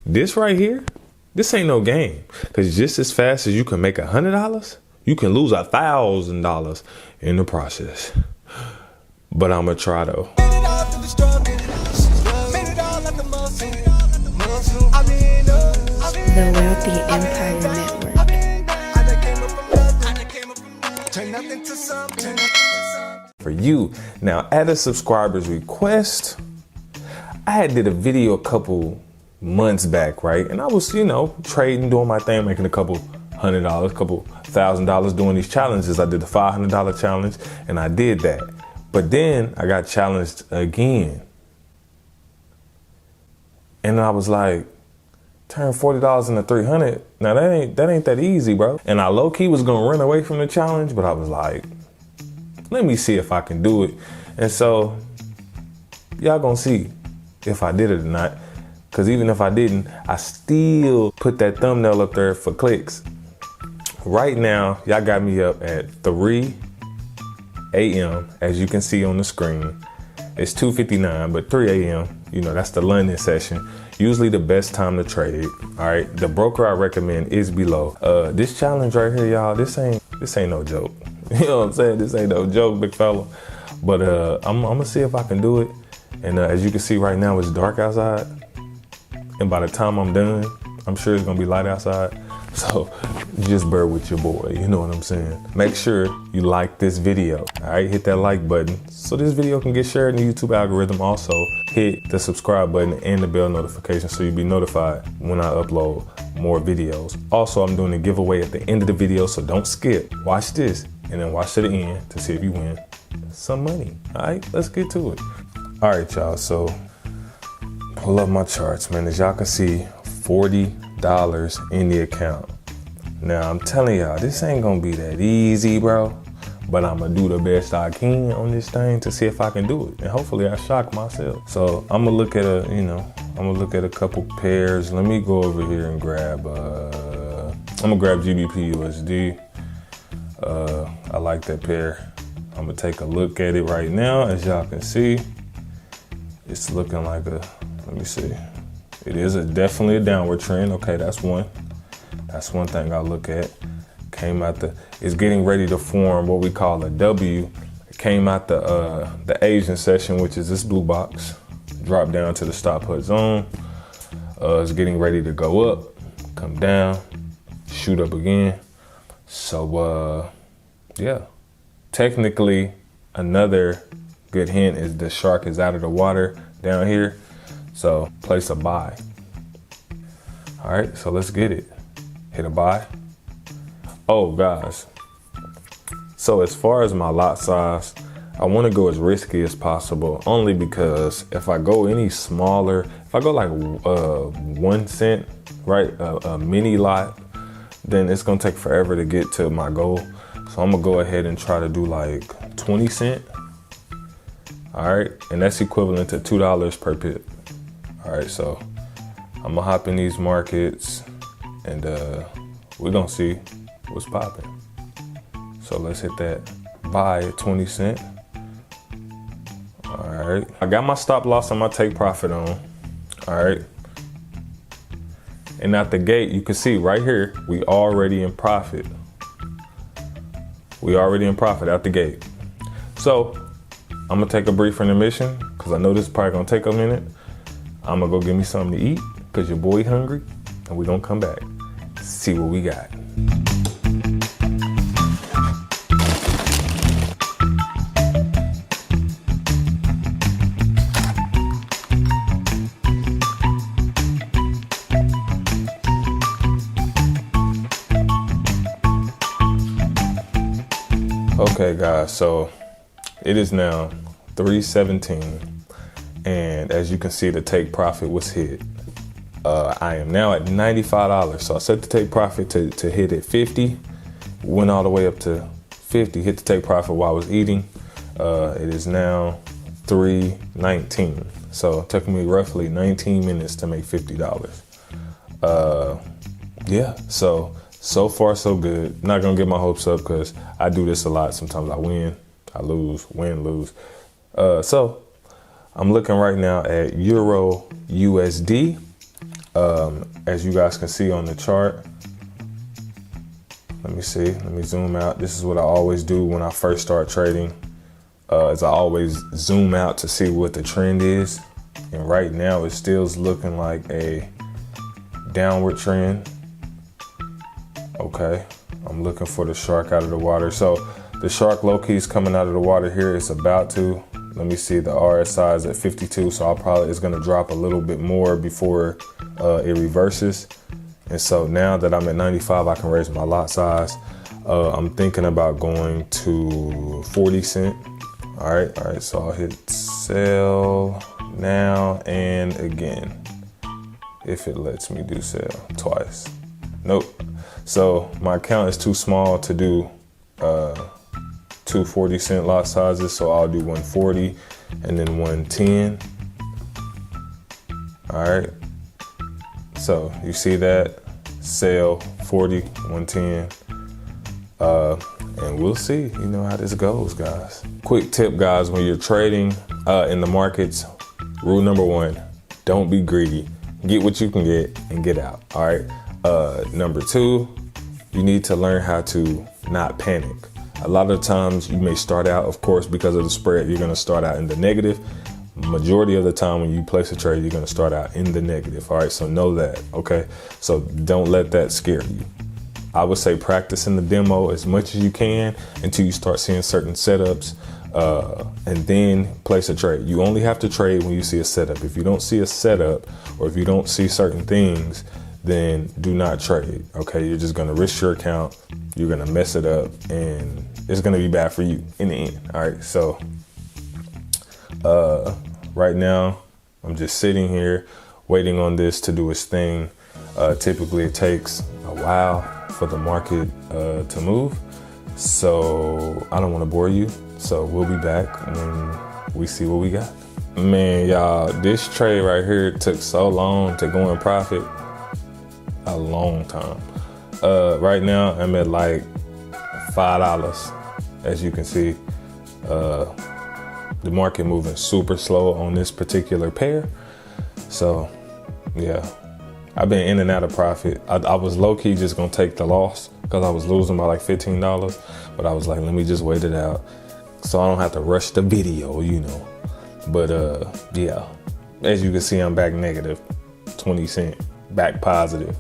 This right here, this ain't no game. Because just as fast as you can make $100, you can lose $1,000 in the process. But I'm going to try though. The Wealthy Empire Network. For you, now at a subscriber's request, I had did a video a couple months back, right? And I was, trading, doing my thing, making a couple $100, couple $1,000 doing these challenges. I did the $500 challenge and I did that. But then I got challenged again. And I was like, turn $40 into $300. Now that ain't that easy, bro. And I low key was gonna run away from the challenge, but I was like, let me see if I can do it. And so y'all gonna see if I did it or not. Cause even if I didn't, I still put that thumbnail up there for clicks. Right now, y'all got me up at 3 a.m. as you can see on the screen. It's 2:59, but 3 a.m., that's the London session. Usually the best time to trade. All right, the broker I recommend is below. This challenge right here, y'all, this ain't no joke. You know what I'm saying? This ain't no joke, big fella. But I'm gonna see if I can do it. And as you can see right now, it's dark outside. And by the time I'm done, I'm sure it's gonna be light outside. So just bear with your boy, you know what I'm saying? Make sure you like this video, all right? Hit that like button so this video can get shared in the YouTube algorithm. Also, hit the subscribe button and the bell notification so you'll be notified when I upload more videos. Also, I'm doing a giveaway at the end of the video, so don't skip. Watch this and then watch to the end to see if you win some money, all right? Let's get to it. All right, y'all, so pull up my charts, man. As y'all can see, $40 in the account. Now I'm telling y'all, this ain't gonna be that easy, bro. But I'm gonna do the best I can on this thing to see if I can do it. And hopefully I shock myself. So I'm gonna look at a couple pairs. Let me go over here and grab, I'm gonna grab GBP USD. I like that pair. I'm gonna take a look at it right now. As y'all can see, it's looking like let me see. It is definitely a downward trend. Okay, that's one. That's one thing I look at. It's getting ready to form what we call a W. It came out the Asian session, which is this blue box. Drop down to the stop put zone. It's getting ready to go up, come down, shoot up again. So yeah. Technically, another good hint is the shark is out of the water down here. So place a buy. All right, so let's get it. Hit a buy. Oh, guys. So as far as my lot size, I want to go as risky as possible, only because if I go any smaller, if I go like 1 cent, right, a mini lot, then it's gonna take forever to get to my goal. So I'm gonna go ahead and try to do like 20 cent. All right, and that's equivalent to $2 per pip. All right, so I'm gonna hop in these markets and we're gonna see what's popping. So let's hit that buy at 20 cent. All right, I got my stop loss and my take profit on. All right, and at the gate, you can see right here, we already in profit. We already in profit out the gate. So I'm gonna take a brief intermission because I know this is probably gonna take a minute. I'm gonna go get me something to eat because your boy hungry, and we gonna come back, see what we got. Okay guys, so it is now 3:17. And as you can see, the take profit was hit. I am now at $95. So I set the take profit to hit at 50, went all the way up to 50, hit the take profit while I was eating. It is now 3:19. So it took me roughly 19 minutes to make $50. Yeah, so far so good. Not gonna get my hopes up because I do this a lot. Sometimes I win, I lose, win, lose. So I'm looking right now at Euro USD. As you guys can see on the chart, let me zoom out. This is what I always do when I first start trading, is I always zoom out to see what the trend is. And right now it still is looking like a downward trend. Okay, I'm looking for the shark out of the water. So the shark low-key is coming out of the water here. It's about to. Let me see, the RSI is at 52, so it's gonna drop a little bit more before it reverses. And so now that I'm at 95, I can raise my lot size. I'm thinking about going to 40 cent. All right, so I'll hit sell now and again, if it lets me do sell twice. Nope. So my account is too small to do two 40-cent lot sizes, so I'll do 140 and then 110. All right, so you see that, sell 40, 110, and we'll see, you know, how this goes, guys. Quick tip, guys, when you're trading in the markets, rule number one, don't be greedy. Get what you can get and get out. All right. Number two, you need to learn how to not panic. A lot of times you may start out, of course, because of the spread, you're going to start out in the negative. Majority of the time when you place a trade, you're going to start out in the negative. All right. So know that. OK, so don't let that scare you. I would say practice in the demo as much as you can until you start seeing certain setups, and then place a trade. You only have to trade when you see a setup. If you don't see a setup or if you don't see certain things, then do not trade. Okay, you're just gonna risk your account, you're gonna mess it up, and it's gonna be bad for you in the end. All right, so right now I'm just sitting here waiting on this to do its thing. Typically it takes a while for the market to move, so I don't want to bore you, so we'll be back when we see what we got. Man, y'all, this trade right here took so long to go in profit. A long time. Right now I'm at like $5, as you can see. The market moving super slow on this particular pair, so yeah, I've been in and out of profit. I was low-key just gonna take the loss because I was losing by like $15, but I was like, let me just wait it out so I don't have to rush the video, you know. But yeah, as you can see, I'm back negative 20 cent, back positive.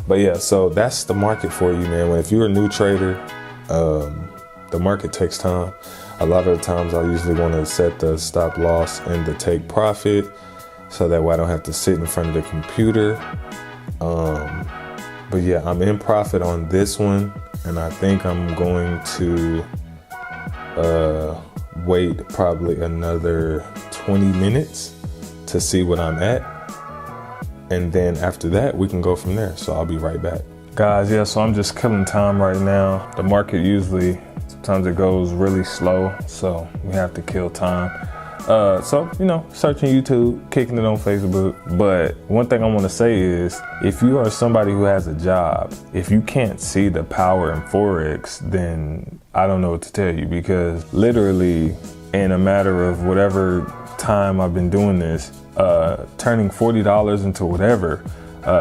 But yeah, so that's the market for you, man. If you're a new trader, the market takes time. A lot of the times I usually want to set the stop loss and the take profit, so that way I don't have to sit in front of the computer. But yeah, I'm in profit on this one, and I think I'm going to wait probably another 20 minutes to see what I'm at. And then after that, we can go from there. So I'll be right back. Guys, yeah, so I'm just killing time right now. The market usually, sometimes it goes really slow, so we have to kill time. So, you know, searching YouTube, kicking it on Facebook. But one thing I want to say is, if you are somebody who has a job, if you can't see the power in Forex, then I don't know what to tell you, because literally in a matter of whatever time I've been doing this, turning $40 into whatever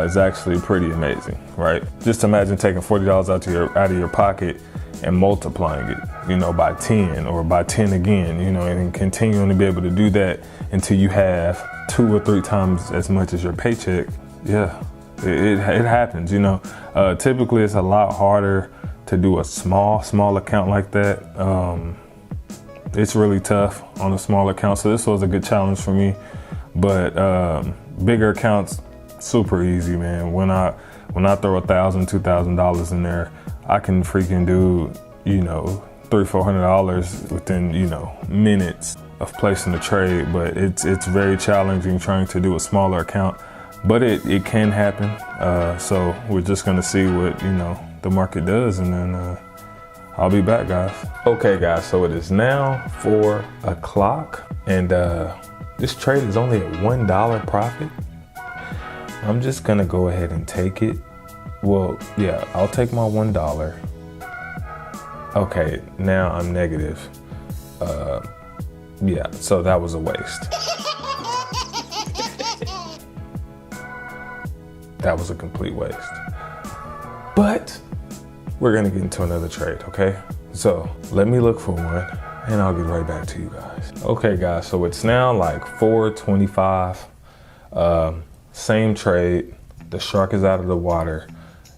is actually pretty amazing, right? Just imagine taking $40 out of your pocket and multiplying it, you know, by 10 or by 10 again, you know, and continuing to be able to do that until you have 2 or 3 times as much as your paycheck. Yeah, it happens, you know. Typically it's a lot harder to do a small account like that. It's really tough on a small account, so this was a good challenge for me. But bigger accounts, super easy, man. When I throw $1,000, $2,000 in there, I can freaking do, you know, $300-400 within, you know, minutes of placing the trade. But it's very challenging trying to do a smaller account, but it can happen. So we're just gonna see what, you know, the market does, and then I'll be back, guys. Okay, guys, so it is now 4 o'clock, and this trade is only at $1 profit. I'm just gonna go ahead and take it. Well, yeah, I'll take my $1. Okay, now I'm negative. Yeah, so that was a waste. that was a complete waste. But we're gonna get into another trade, okay? So let me look for one and I'll get right back to you guys. Okay guys, so it's now like 4:25. Same trade, the shark is out of the water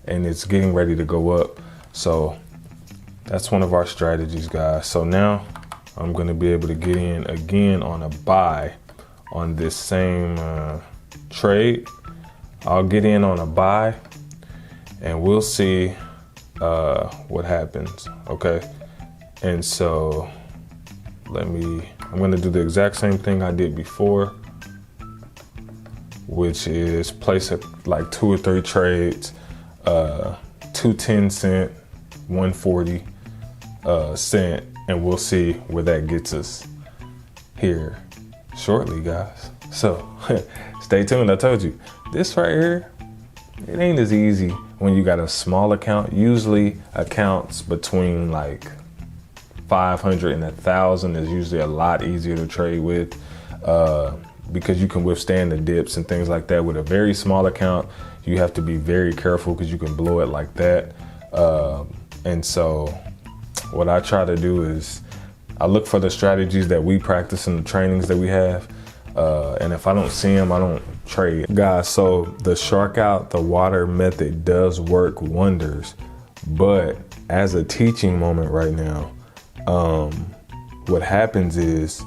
and it's getting ready to go up. So that's one of our strategies, guys. So now I'm gonna be able to get in again on a buy on this same trade. I'll get in on a buy and we'll see what happens, okay? And so I'm gonna do the exact same thing I did before, which is place like 2 or 3 trades, 2 10-cent, 140 cent, and we'll see where that gets us here shortly, guys. So stay tuned. I told you, this right here, it ain't as easy when you got a small account. Usually accounts between like 500 and 1,000 is usually a lot easier to trade with, because you can withstand the dips and things like that. With a very small account, you have to be very careful because you can blow it like that. And so what I try to do is I look for the strategies that we practice in the trainings that we have. And if I don't see them, I don't trade. Guys, so the shark out the water method does work wonders, but as a teaching moment right now, what happens is,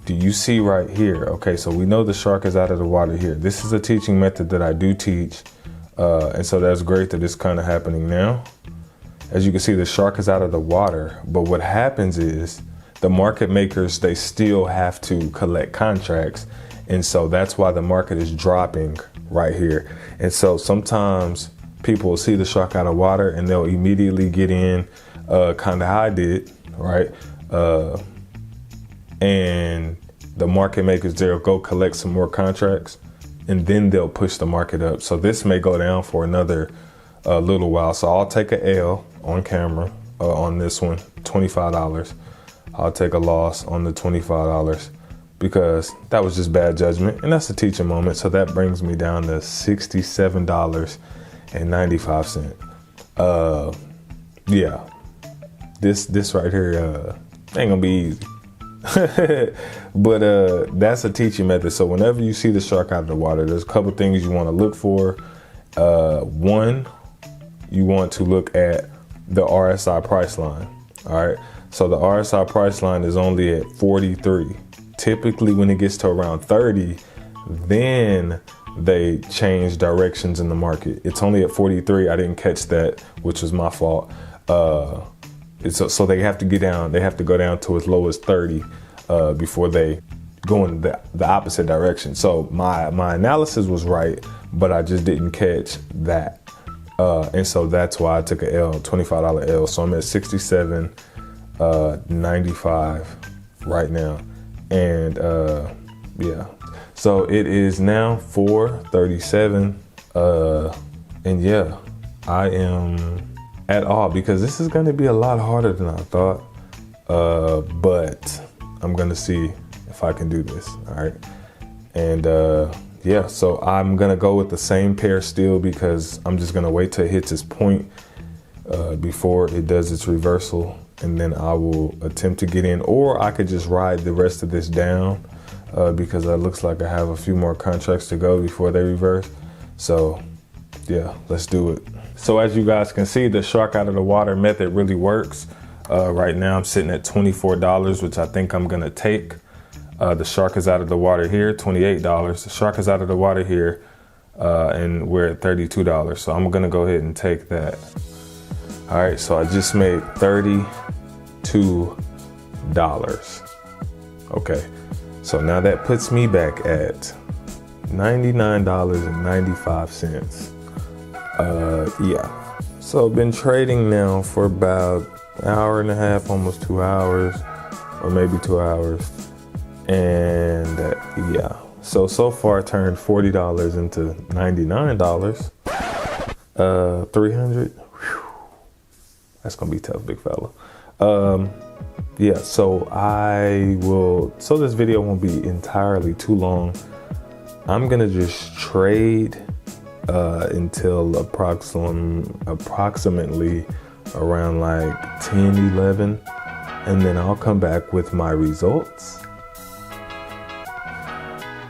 do you see right here? Okay, so we know the shark is out of the water here. This is a teaching method that I do teach. And so that's great that it's kind of happening now. As you can see, the shark is out of the water, but what happens is the market makers, they still have to collect contracts. And so that's why the market is dropping right here. And so sometimes people will see the shark out of water and they'll immediately get in, kind of how I did, right? And the market makers, they'll go collect some more contracts and then they'll push the market up. So this may go down for another little while. So I'll take a L on camera on this one, $25. I'll take a loss on the $25 because that was just bad judgment, and that's a teaching moment. So that brings me down to $67.95. Yeah, this right here ain't gonna be easy. But that's a teaching method. So whenever you see the shark out of the water, there's a couple things you want to look for. One, you want to look at the RSI price line. All right, so the RSI price line is only at 43. Typically when it gets to around 30, then they change directions in the market. It's only at 43. I didn't catch that, which was my fault. So they have to get down. They have to go down to as low as 30 before they go in the opposite direction. So my analysis was right, but I just didn't catch that. And so that's why I took a L, $25 L. So I'm at 67.95 right now. And yeah, so it is now 4:37. And yeah, I am at all because this is going to be a lot harder than I thought. But I'm going to see if I can do this. All right. And yeah, so I'm going to go with the same pair still because I'm just going to wait till it hits its point before it does its reversal. And then I will attempt to get in, or I could just ride the rest of this down because it looks like I have a few more contracts to go before they reverse. So yeah, let's do it. So as you guys can see, the shark out of the water method really works. Right now I'm sitting at $24, which I think I'm gonna take. The shark is out of the water here, $28. The shark is out of the water here, and we're at $32. So I'm gonna go ahead and take that. All right, so I just made $32. Okay, so now that puts me back at $99.95. Yeah, so I've been trading now for about an hour and a half, almost 2 hours, or maybe 2 hours. And yeah, so far I turned $40 into $99. 300. That's gonna be tough, big fella. Yeah, so so this video won't be entirely too long. I'm gonna just trade until approximately around like 10, 11, and then I'll come back with my results.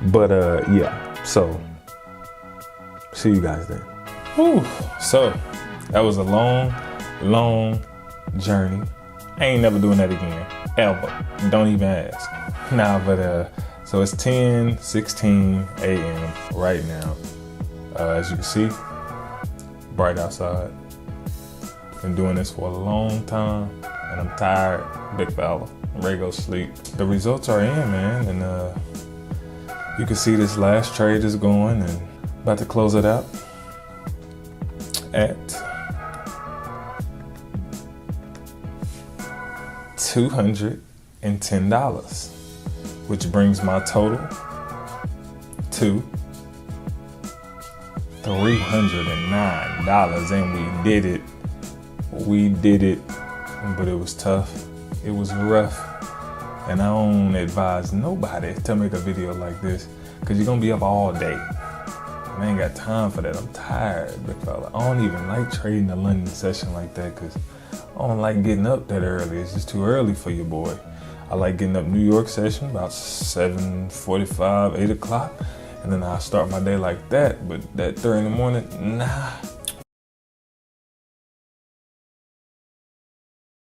But yeah, so see you guys then. Whew. So that was a long journey. I ain't never doing that again, ever. Don't even ask. Nah, but so it's 10:16 a.m. right now. As you can see, bright outside. Been doing this for a long time, and I'm tired, big fella. I'm ready to go sleep. The results are in, man, and you can see this last trade is going, and about to close it out at $210, which brings my total to $309, and we did it, but it was tough, it was rough, and I don't advise nobody to make a video like this, because you're gonna be up all day. I ain't got time for that. I'm tired, big fella. I don't even like trading the London session like that, because I don't like getting up that early. It's just too early for your boy. I like getting up New York session about 7:45, 8 o'clock, and then I start my day like that. But that 3 in the morning, nah.